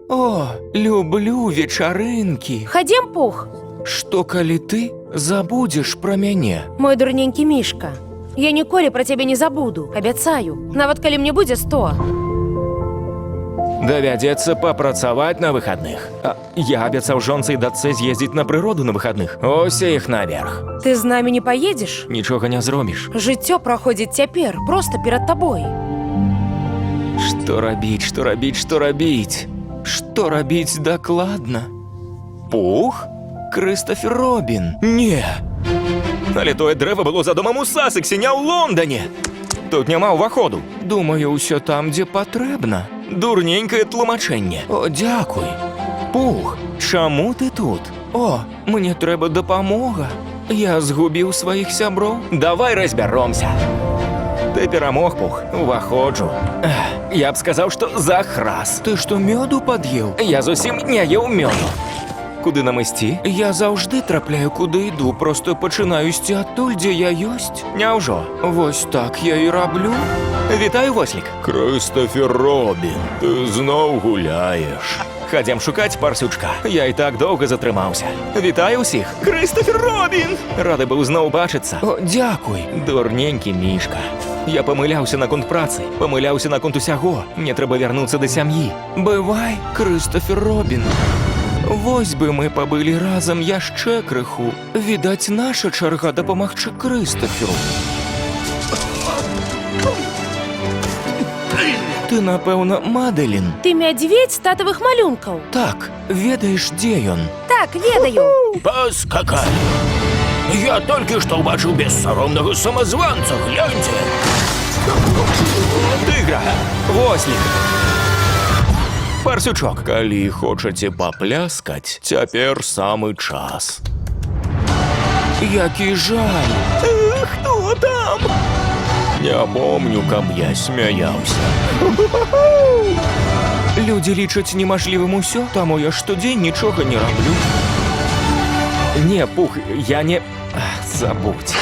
О, люблю вечарынкі. Ходим, Пух. Што калі ты забудзеш пра мяне? Мой дурненький Мишка. Я ніколі про тебе не забуду, абяцаю. Нават калі мне будзе 100. Давядзецца папрацаваць на выходных. Я абяцаў жонцы і дачцэ з'ездзіць на прыроду на выходных. Ось я іх наверх. Ты з намі не поедешь? Нічога не зробіш. Жыццё праходзіць цяпер, просто перад табой. Што рабіць, што рабіць, што рабіць? Што рабіць дакладна? Пух? Крыстафер Робін? Не. Але тое дрэва было за домам у Сасексе, не ў Лондоне. Тут няма ўваходу. Думаю, ўсё там, дзе патрэбна. Дурненькае тлумачэнне. О, дзякуй. Пух, чаму ты тут? О, мне трэба дапамога. Я згубіў сваіх сяброў. Давай разбяромся. Ты перамог, Пух, уваходжу. Я б сказаў, што захрас. Ты што, мёду пад'еў? Я зусім не еў мёду. Куды нам ісці? Я заўжды трапляю, куды іду, просто пачынаю ісці адтуль, дзе я ёсць. Няўжо? Вось так я і раблю. Вітаю, Вослік. Крыстафер Робін, ты зноў гуляеш. Хадзем шукаць парсючка. Я і так доўга затрымаўся. Вітаю ўсіх. Крыстафер Робін! Рады быў зноў бачыцца. О, дзякуй, дурненькі Мішка. Я памыляўся наконт працы, памыляўся наконт усяго. Мне трэба вярнуцца да сям'і. Бывай, Крыстафер Робін. Вось бы мы пабылі разам яшчэ крыху. Відаць, наша чарга дапамагчы Крыстаферу. Ты, напэўна, Маделін. Ты мядзведь з татавых малюнкаў. Так, ведаеш, дзе ён? Так, ведаю. Паскакалі. Я толькі што ўбачыў бессаромнага самазванца, гляньце. Тыгра! Вослік! Парсючок, калі хочаце папляскаць, цяпер самы час. Які жаль! Хто там? Не помню, каб я смяяўся. Людзі лічаць немажлівым усё, таму я штодзень нічога не раблю. Не, Пух, я не... Забудь.